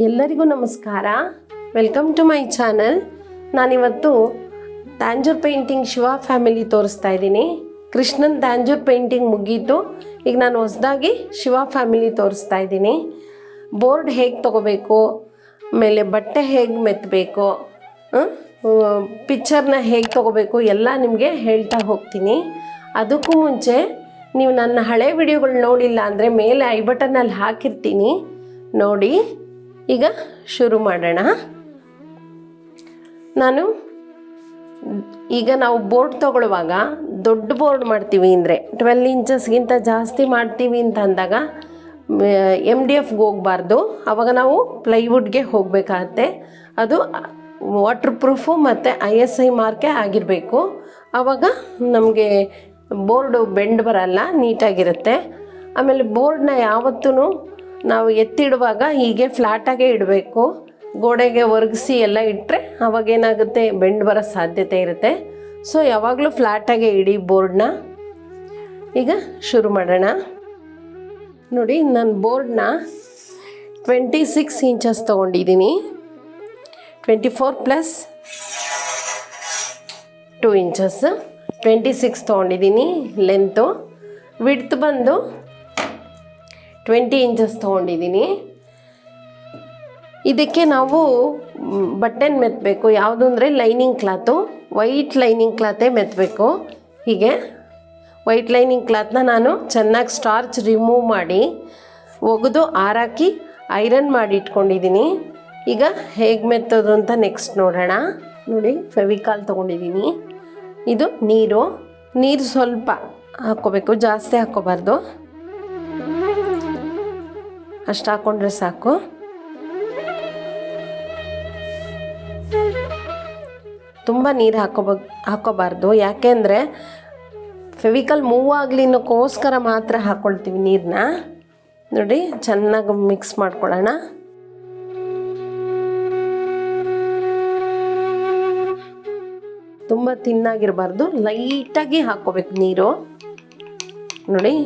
ಎಲ್ಲರಿಗೂ ನಮಸ್ಕಾರ. Welcome to my channel. ನಾನಿವತ್ತು ತಾಂಜೂರ್ ಪೇಂಟಿಂಗ್ ಶಿವ ಫ್ಯಾಮಿಲಿ ತೋರಿಸ್ತಾ ಇದ್ದೀನಿ. ಕೃಷ್ಣನ್ ತಾಂಜೂರ್ ಪೇಂಟಿಂಗ್ ಮುಗೀತು. ಈಗ ನಾನು ಹೊಸದಾಗಿ ಶಿವ ಫ್ಯಾಮಿಲಿ ತೋರಿಸ್ತಾ ಇದ್ದೀನಿ. ಬೋರ್ಡ್ ಹೇಗೆ ತೊಗೋಬೇಕು, ಆಮೇಲೆ ಬಟ್ಟೆ ಹೇಗೆ ಮೆತ್ತಬೇಕು, ಪಿಕ್ಚರ್ನ ಹೇಗೆ ತೊಗೋಬೇಕು ಎಲ್ಲ ನಿಮಗೆ ಹೇಳ್ತಾ ಹೋಗ್ತೀನಿ. ಅದಕ್ಕೂ ಮುಂಚೆ ನೀವು ನನ್ನ ಹಳೆ ವಿಡಿಯೋಗಳು ನೋಡಿಲ್ಲ ಅಂದರೆ ಮೇಲೆ ಐ ಬಟನಲ್ಲಿ ಹಾಕಿರ್ತೀನಿ, ನೋಡಿ. ಈಗ ಶುರು ಮಾಡೋಣ. ನಾವು ಬೋರ್ಡ್ ತೊಗೊಳ್ಳುವಾಗ ದೊಡ್ಡ ಬೋರ್ಡ್ ಮಾಡ್ತೀವಿ ಅಂದರೆ 12 ಇಂಚಸ್ಗಿಂತ ಜಾಸ್ತಿ ಮಾಡ್ತೀವಿ ಅಂತ ಅಂದಾಗ MDFಗೆ ಹೋಗಬಾರ್ದು. ಆವಾಗ ನಾವು ಪ್ಲೈವುಡ್ಗೆ ಹೋಗಬೇಕಾಗತ್ತೆ. ಅದು ವಾಟರ್ ಪ್ರೂಫು ಮತ್ತು ISI ಮಾರ್ಕೆ ಆಗಿರಬೇಕು. ಆವಾಗ ನಮಗೆ ಬೋರ್ಡು ಬೆಂಡ್ ಬರಲ್ಲ, ನೀಟಾಗಿರುತ್ತೆ. ಆಮೇಲೆ ಬೋರ್ಡನ್ನ ಯಾವತ್ತೂ ನಾವು ಎತ್ತಿಡುವಾಗ ಹೀಗೆ ಫ್ಲ್ಯಾಟಾಗೇ ಇಡಬೇಕು. ಗೋಡೆಗೆ ಒರಗಿಸಿ ಎಲ್ಲ ಇಟ್ಟರೆ ಅವಾಗೇನಾಗುತ್ತೆ, ಬೆಂಡ್ ಬರೋ ಸಾಧ್ಯತೆ ಇರುತ್ತೆ. ಸೊ ಯಾವಾಗಲೂ ಫ್ಲ್ಯಾಟಾಗೇ ಇಡಿ ಬೋರ್ಡನ್ನ. ಈಗ ಶುರು ಮಾಡೋಣ. ನೋಡಿ, ನಾನು ಬೋರ್ಡನ್ನ 26 ಇಂಚಸ್ ತೊಗೊಂಡಿದ್ದೀನಿ. 24 + 2 ಇಂಚಸ್ 26 ತೊಗೊಂಡಿದ್ದೀನಿ ಲೆಂತು. ವಿಡ್ತ್ ಬಂದು 20 ಇಂಚಸ್ ತೊಗೊಂಡಿದ್ದೀನಿ. ಇದಕ್ಕೆ ನಾವು ಬಟ್ಟೆನ ಮೆತ್ತಬೇಕು. ಯಾವುದು ಅಂದರೆ ಲೈನಿಂಗ್ ಕ್ಲಾತು, ವೈಟ್ ಲೈನಿಂಗ್ ಕ್ಲಾತೇ ಮೆತ್ತಬೇಕು. ಹೀಗೆ ವೈಟ್ ಲೈನಿಂಗ್ ಕ್ಲಾತ್ನ ನಾನು ಚೆನ್ನಾಗಿ ಸ್ಟಾರ್ಚ್ ರಿಮೂವ್ ಮಾಡಿ ಒಗೆದು ಆರಾಕಿ ಐರನ್ ಮಾಡಿ ಇಟ್ಕೊಂಡಿದ್ದೀನಿ. ಈಗ ಹೇಗೆ ಮೆತ್ತೋದು ಅಂತ ನೆಕ್ಸ್ಟ್ ನೋಡೋಣ. ನೋಡಿ, ಫೆವಿಕಾಲ್ ತೊಗೊಂಡಿದ್ದೀನಿ. ಇದು ನೀರು ಸ್ವಲ್ಪ ಹಾಕ್ಕೋಬೇಕು, ಜಾಸ್ತಿ ಹಾಕ್ಕೋಬಾರ್ದು. ಅಷ್ಟು ಹಾಕ್ಕೊಂಡ್ರೆ ಸಾಕು. ತುಂಬ ನೀರು ಹಾಕ್ಕೋಬಾರ್ದು. ಯಾಕೆಂದರೆ ಫೆವಿಕಲ್ ಮೂವ್ ಆಗಲಿ ಅನ್ನೋಕ್ಕೋಸ್ಕರ ಮಾತ್ರ ಹಾಕ್ಕೊಳ್ತೀವಿ ನೀರನ್ನ. ನೋಡಿ, ಚೆನ್ನಾಗಿ ಮಿಕ್ಸ್ ಮಾಡ್ಕೊಳ್ಳೋಣ. ತುಂಬ ತಿನ್ನಾಗಿರಬಾರ್ದು, ಲೈಟಾಗಿ ಹಾಕ್ಕೋಬೇಕು ನೀರು. ನೋಡಿ,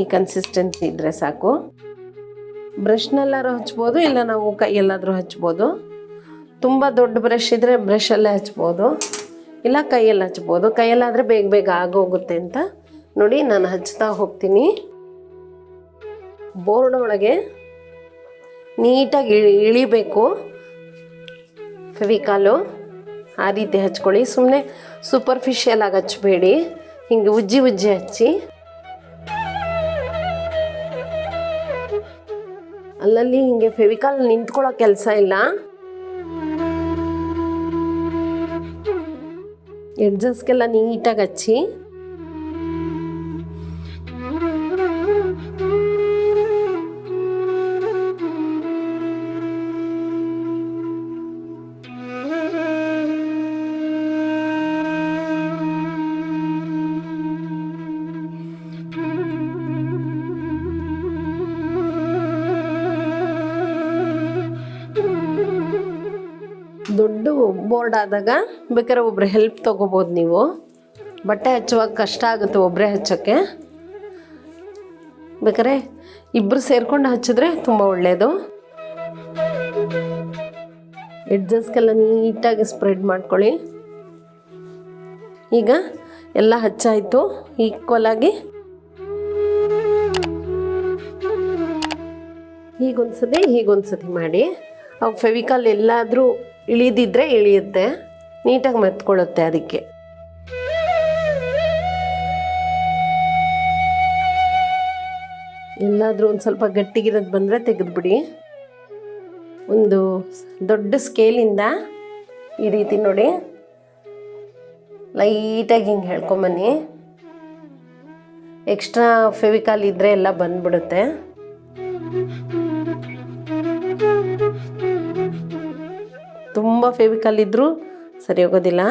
ಈ ಕನ್ಸಿಸ್ಟೆನ್ಸಿ ಇದ್ದರೆ ಸಾಕು. ಬ್ರಷ್ನೆಲ್ಲಾದ್ರೂ ಹಚ್ಬೋದು, ಇಲ್ಲ ನಾವು ಕೈಯಲ್ಲಾದರೂ ಹಚ್ಬೋದು. ತುಂಬ ದೊಡ್ಡ ಬ್ರಷ್ ಇದ್ದರೆ ಬ್ರಷಲ್ಲೇ ಹಚ್ಬೋದು, ಇಲ್ಲ ಕೈಯಲ್ಲಿ ಹಚ್ಬೋದು. ಕೈಯಲ್ಲಾದರೆ ಬೇಗ ಆಗೋಗುತ್ತೆ ಅಂತ ನೋಡಿ ನಾನು ಹಚ್ತಾ ಹೋಗ್ತೀನಿ. ಬೋರ್ಡ್ ಒಳಗೆ ನೀಟಾಗಿ ಇಳಿಬೇಕು ಫೆವಿಕಾಲು. ಆ ರೀತಿ ಹಚ್ಕೊಳ್ಳಿ. ಸುಮ್ಮನೆ ಸೂಪರ್ಫಿಷಿಯಲ್ ಆಗಿ ಹಚ್ಚಬೇಡಿ, ಹಿಂಗೆ ಉಜ್ಜಿ ಹಚ್ಚಿ. ಅಲ್ಲಲ್ಲಿ ಹಿಂಗೆ ಫೆವಿಕಾಲ್ ನಿಂತ್ಕೊಳ್ಳೋ ಕೆಲಸ ಇಲ್ಲ. ಎಡ್ಜಸ್ಗೆಲ್ಲ ನೀಟಾಗಿ ಹಚ್ಚಿ. ದೊಡ್ಡ ಬೋರ್ಡ್ ಆದಾಗ ಬೇಕಾದ್ರೆ ಒಬ್ಬರು ಹೆಲ್ಪ್ ತೊಗೋಬೋದು ನೀವು. ಬಟ್ಟೆ ಹಚ್ಚುವಾಗ ಕಷ್ಟ ಆಗುತ್ತೆ ಒಬ್ಬರೇ ಹಚ್ಚೋಕ್ಕೆ. ಬೇಕಾದ್ರೆ ಇಬ್ಬರು ಸೇರ್ಕೊಂಡು ಹಚ್ಚಿದ್ರೆ ತುಂಬ ಒಳ್ಳೆಯದು. ಎಡ್ಜಸ್ಗೆಲ್ಲ ನೀಟಾಗಿ ಸ್ಪ್ರೆಡ್ ಮಾಡ್ಕೊಳ್ಳಿ. ಈಗ ಎಲ್ಲ ಹಚ್ಚಾಯಿತು ಈಕ್ವಲಾಗಿ. ಹೀಗೊಂದ್ಸತಿ ಮಾಡಿ. ಅವಾಗ ಫೆವಿಕಾಲ್ ಎಲ್ಲಾದರೂ ಇಳಿದಿದ್ರೆ ಇಳಿಯುತ್ತೆ, ನೀಟಾಗಿ ಮೆತ್ಕೊಳ್ಳುತ್ತೆ. ಅದಕ್ಕೆ ಎಲ್ಲಾದರೂ ಒಂದು ಸ್ವಲ್ಪ ಗಟ್ಟಿಗಿರೋದು ಬಂದರೆ ತೆಗೆದುಬಿಡಿ. ಒಂದು ದೊಡ್ಡ ಸ್ಕೇಲಿಂದ ಈ ರೀತಿ ನೋಡಿ ಲೈಟಾಗಿ ಹಿಂಗೆ ಹೇಳ್ಕೊಂಬನ್ನಿ. ಎಕ್ಸ್ಟ್ರಾ ಫೆವಿಕಾಲ್ ಇದ್ದರೆ ಎಲ್ಲ ಬಂದ್ಬಿಡುತ್ತೆ. ತುಂಬ ಫೆವಿಕಾಲ್ ಇದ್ದರೂ ಸರಿ ಹೋಗೋದಿಲ್ಲ.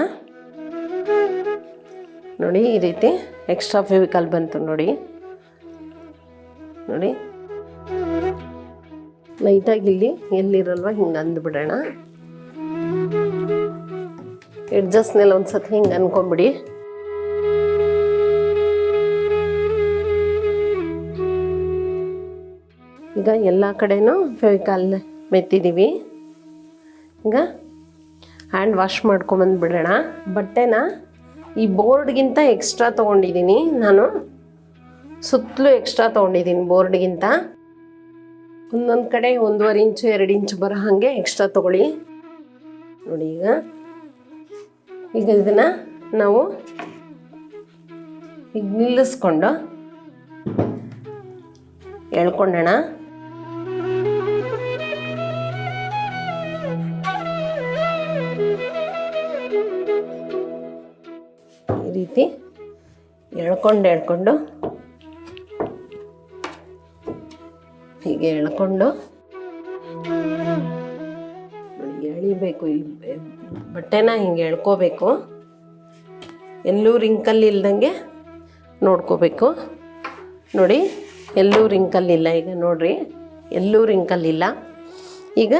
ನೋಡಿ, ಈ ರೀತಿ ಎಕ್ಸ್ಟ್ರಾ ಫೆವಿಕಾಲ್ ಬಂತು. ನೋಡಿ ಲೈಟಾಗಿ ಇಲ್ಲಿ ಎಲ್ಲಿರಲ್ವ ಹಿಂಗೆ ಅಂದ್ಬಿಡೋಣ. ಎಡ್ಜಸ್ಟ್ನೆಲ್ಲ ಒಂದು ಸತಿ ಹಿಂಗೆ ಅಂದ್ಕೊಂಬಿಡಿ. ಈಗ ಎಲ್ಲ ಕಡೆನೂ ಫೆವಿಕಾಲ್ ಮೆತ್ತಿದ್ದೀವಿ. ಈಗ ಹ್ಯಾಂಡ್ ವಾಶ್ ಮಾಡ್ಕೊಂಬಂದುಬಿಡೋಣ. ಬಟ್ಟೆನ ಈ ಬೋರ್ಡ್ಗಿಂತ ಎಕ್ಸ್ಟ್ರಾ ತೊಗೊಂಡಿದ್ದೀನಿ ನಾನು, ಸುತ್ತಲೂ ಎಕ್ಸ್ಟ್ರಾ ತೊಗೊಂಡಿದ್ದೀನಿ ಬೋರ್ಡ್ಗಿಂತ. ಒಂದೊಂದು ಕಡೆ 1.5 ಇಂಚು 2 ಇಂಚು ಬರೋ ಹಾಗೆ ಎಕ್ಸ್ಟ್ರಾ ತೊಗೊಳ್ಳಿ ನೋಡಿ. ಈಗ ಇದನ್ನು ನಾವು ಈಗ ನಿಲ್ಲಿಸ್ಕೊಂಡು ಎಳ್ಕೊಳ್ಳೋಣ. ಈ ರೀತಿ ಎಳ್ಕೊಂಡು ಹೀಗೆ ಎಳ್ಕೊಂಡು ನೋಡಿ ಎಳಿಬೇಕು. ಈ ಬಟ್ಟೆನ ಹಿಂಗೆ ಎಳ್ಕೋಬೇಕು, ಎಲ್ಲೂ ರಿಂಕಲ್ ಇಲ್ದಂಗೆ ನೋಡ್ಕೋಬೇಕು. ನೋಡಿ ಎಲ್ಲೂ ರಿಂಕಲ್ ಇಲ್ಲ. ಈಗ ನೋಡ್ರಿ ಎಲ್ಲೂ ರಿಂಕಲ್ ಇಲ್ಲ. ಈಗ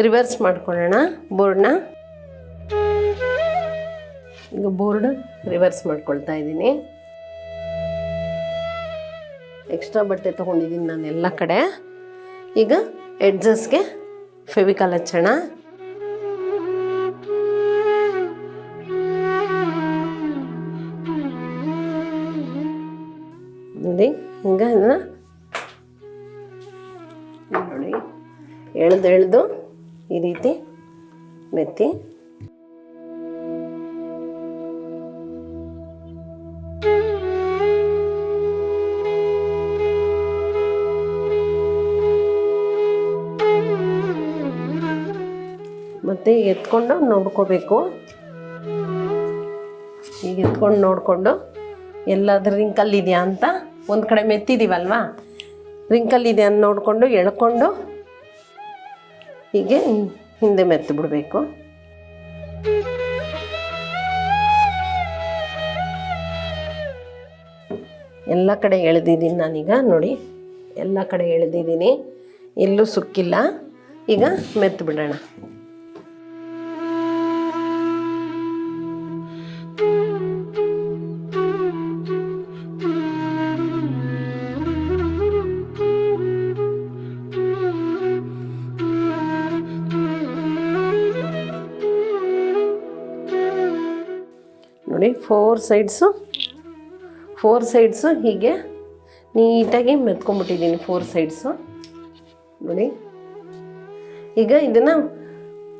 ರಿವರ್ಸ್ ಮಾಡ್ಕೊಳ್ಳೋಣ ಬೋರ್ಡ್ನ. ಈಗ ಬೋರ್ಡ್ ರಿವರ್ಸ್ ಮಾಡ್ಕೊಳ್ತಾ ಇದ್ದೀನಿ. ಎಕ್ಸ್ಟ್ರಾ ಬಟ್ಟೆ ತೊಗೊಂಡಿದ್ದೀನಿ ನಾನು ಎಲ್ಲ ಕಡೆ. ಈಗ ಎಡ್ಜಸ್ಗೆ ಫೆವಿಕಾಲ್ ಹಚ್ಚೋಣ. ನೋಡಿ ಹಿಂಗೆ ಇದನ್ನು ನೋಡಿ ಎಳೆದು ಈ ರೀತಿ ಮೆತ್ತಿ ಮತ್ತು ಎತ್ಕೊಂಡು ನೋಡ್ಕೋಬೇಕು. ಈಗ ಎತ್ಕೊಂಡು ನೋಡಿಕೊಂಡು ಎಲ್ಲಾದ್ರೂ ರಿಂಕಲ್ ಇದೆಯಾ ಅಂತ, ಒಂದು ಕಡೆ ಮೆತ್ತಿದ್ದೀವಲ್ವ, ರಿಂಕಲ್ ಇದೆ ಅಂತ ನೋಡಿಕೊಂಡು ಎಳ್ಕೊಂಡು ಹೀಗೆ ಹಿಂದೆ ಮೆತ್ತು ಬಿಡಬೇಕು. ಎಲ್ಲ ಕಡೆ ಎಳೆದಿದ್ದೀನಿ ನಾನೀಗ ನೋಡಿ, ಎಲ್ಲ ಕಡೆ ಎಳೆದಿದ್ದೀನಿ, ಎಲ್ಲೂ ಸುಕ್ಕಿಲ್ಲ. ಈಗ ಮೆತ್ತು ಬಿಡೋಣ. ನೋಡಿ 4 ಸೈಡ್ಸು ಹೀಗೆ ನೀಟಾಗಿ ಮೆತ್ಕೊಂಡ್ಬಿಟ್ಟಿದ್ದೀನಿ 4 ಸೈಡ್ಸು ನೋಡಿ. ಈಗ ಇದನ್ನು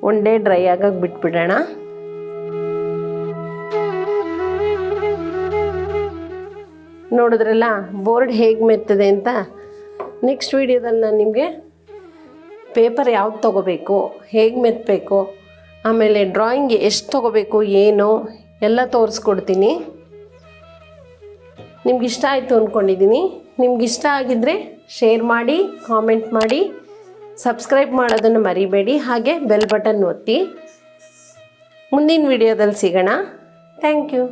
ಒನ್ ಡೇ ಡ್ರೈ ಆಗಕ್ಕೆ ಬಿಟ್ಬಿಡೋಣ. ನೋಡಿದ್ರಲ್ಲ ಬೋರ್ಡ್ ಹೇಗೆ ಮೆತ್ತದೆ ಅಂತ. ನೆಕ್ಸ್ಟ್ ವೀಡಿಯೋದಲ್ಲಿ ನಾನು ನಿಮಗೆ ಪೇಪರ್ ಯಾವ್ದು ತೊಗೋಬೇಕು, ಹೇಗೆ ಮೆತ್ತಬೇಕು, ಆಮೇಲೆ ಡ್ರಾಯಿಂಗ್ ಎಷ್ಟು ತೊಗೋಬೇಕು ಏನು ಎಲ್ಲ ತೋರಿಸ್ಕೊಡ್ತೀನಿ. ನಿಮ್ಗಿಷ್ಟ ಆಯಿತು ಅಂದ್ಕೊಂಡಿದ್ದೀನಿ. ನಿಮ್ಗಿಷ್ಟ ಆಗಿದ್ದರೆ ಶೇರ್ ಮಾಡಿ, ಕಾಮೆಂಟ್ ಮಾಡಿ, ಸಬ್ಸ್ಕ್ರೈಬ್ ಮಾಡೋದನ್ನು ಮರಿಬೇಡಿ. ಹಾಗೆ ಬೆಲ್ ಬಟನ್ ಒತ್ತಿ. ಮುಂದಿನ ವಿಡಿಯೋದಲ್ಲಿ ಸಿಗೋಣ. Thank you.